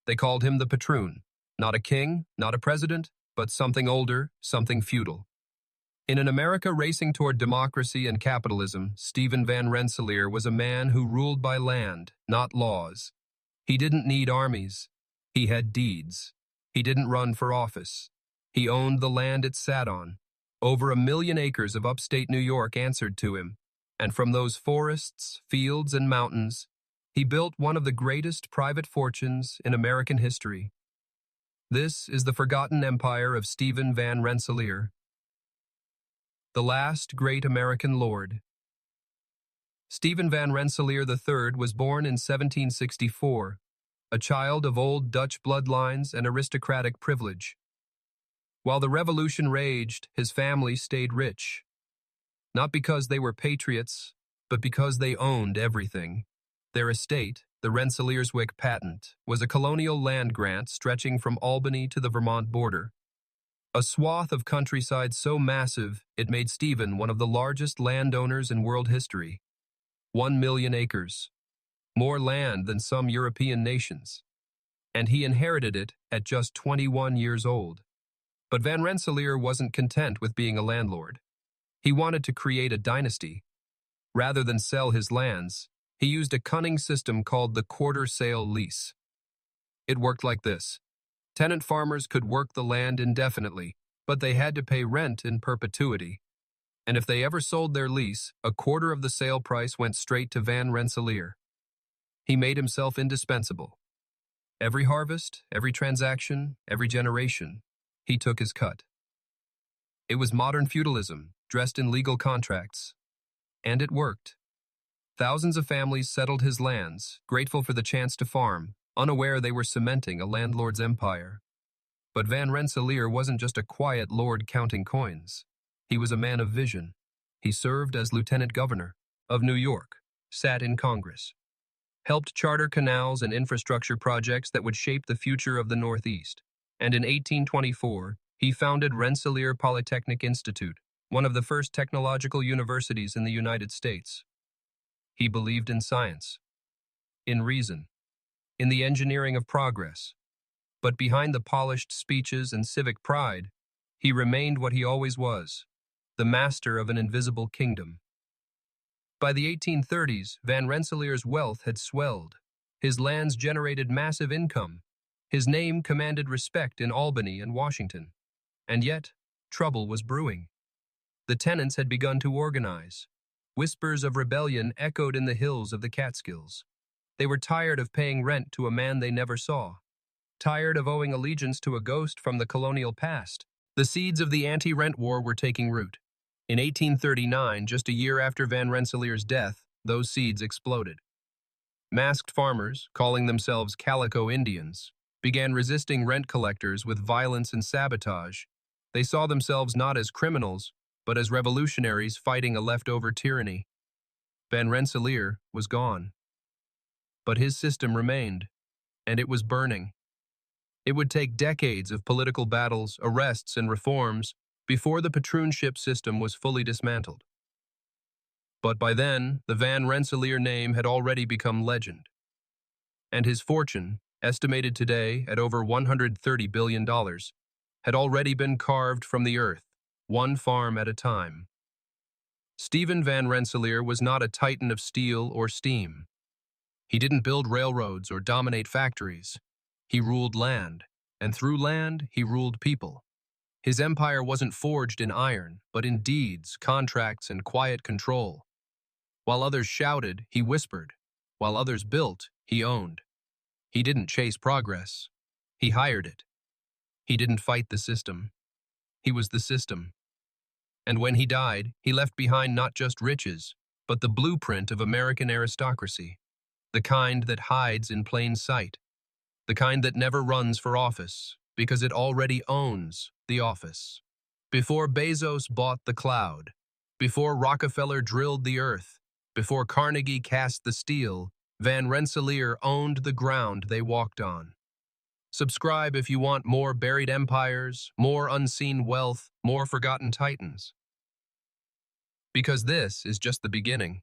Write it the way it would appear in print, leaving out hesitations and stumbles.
They called him the patroon, not a king, not a president, but something older, something feudal. In an America racing toward democracy and capitalism, Stephen Van Rensselaer was a man who ruled by land, not laws. He didn't need armies. He had deeds. He didn't run for office. He owned the land it sat on. Over 1 million acres of upstate New York answered to him, and from those forests, fields, and mountains, he built one of the greatest private fortunes in American history. This is the forgotten empire of Stephen Van Rensselaer, the last great American lord. Stephen Van Rensselaer III was born in 1764, a child of old Dutch bloodlines and aristocratic privilege. While the Revolution raged, his family stayed rich. Not because they were patriots, but because they owned everything. Their estate, the Rensselaerswyck Patent, was a colonial land grant stretching from Albany to the Vermont border. A swath of countryside so massive it made Stephen one of the largest landowners in world history. 1 million acres. More land than some European nations. And he inherited it at just 21 years old. But Van Rensselaer wasn't content with being a landlord. He wanted to create a dynasty. Rather than sell his lands, he used a cunning system called the quarter sale lease. It worked like this. Tenant farmers could work the land indefinitely, but they had to pay rent in perpetuity. And if they ever sold their lease, a quarter of the sale price went straight to Van Rensselaer. He made himself indispensable. Every harvest, every transaction, every generation, he took his cut. It was modern feudalism, dressed in legal contracts. And it worked. Thousands of families settled his lands, grateful for the chance to farm, unaware they were cementing a landlord's empire. But Van Rensselaer wasn't just a quiet lord counting coins. He was a man of vision. He served as lieutenant governor of New York, sat in Congress, helped charter canals and infrastructure projects that would shape the future of the Northeast. And in 1824, he founded Rensselaer Polytechnic Institute, one of the first technological universities in the United States. He believed in science, in reason, in the engineering of progress. But behind the polished speeches and civic pride, he remained what he always was, the master of an invisible kingdom. By the 1830s, Van Rensselaer's wealth had swelled. His lands generated massive income. His name commanded respect in Albany and Washington. And yet, trouble was brewing. The tenants had begun to organize. Whispers of rebellion echoed in the hills of the Catskills. They were tired of paying rent to a man they never saw. Tired of owing allegiance to a ghost from the colonial past. The seeds of the anti-rent war were taking root. In 1839, just a year after Van Rensselaer's death, those seeds exploded. Masked farmers, calling themselves Calico Indians, began resisting rent collectors with violence and sabotage. They saw themselves not as criminals, but as revolutionaries fighting a leftover tyranny. Van Rensselaer was gone. But his system remained, and it was burning. It would take decades of political battles, arrests, and reforms before the patroonship system was fully dismantled. But by then, the Van Rensselaer name had already become legend. And his fortune, estimated today at over $130 billion, had already been carved from the earth, one farm at a time. Stephen Van Rensselaer was not a titan of steel or steam. He didn't build railroads or dominate factories. He ruled land, and through land, he ruled people. His empire wasn't forged in iron, but in deeds, contracts, and quiet control. While others shouted, he whispered. While others built, he owned. He didn't chase progress. He hired it. He didn't fight the system. He was the system. And when he died, he left behind not just riches, but the blueprint of American aristocracy, the kind that hides in plain sight, the kind that never runs for office, because it already owns the office. Before Bezos bought the cloud, before Rockefeller drilled the earth, before Carnegie cast the steel, Van Rensselaer owned the ground they walked on. Subscribe if you want more buried empires, more unseen wealth, more forgotten titans. Because this is just the beginning.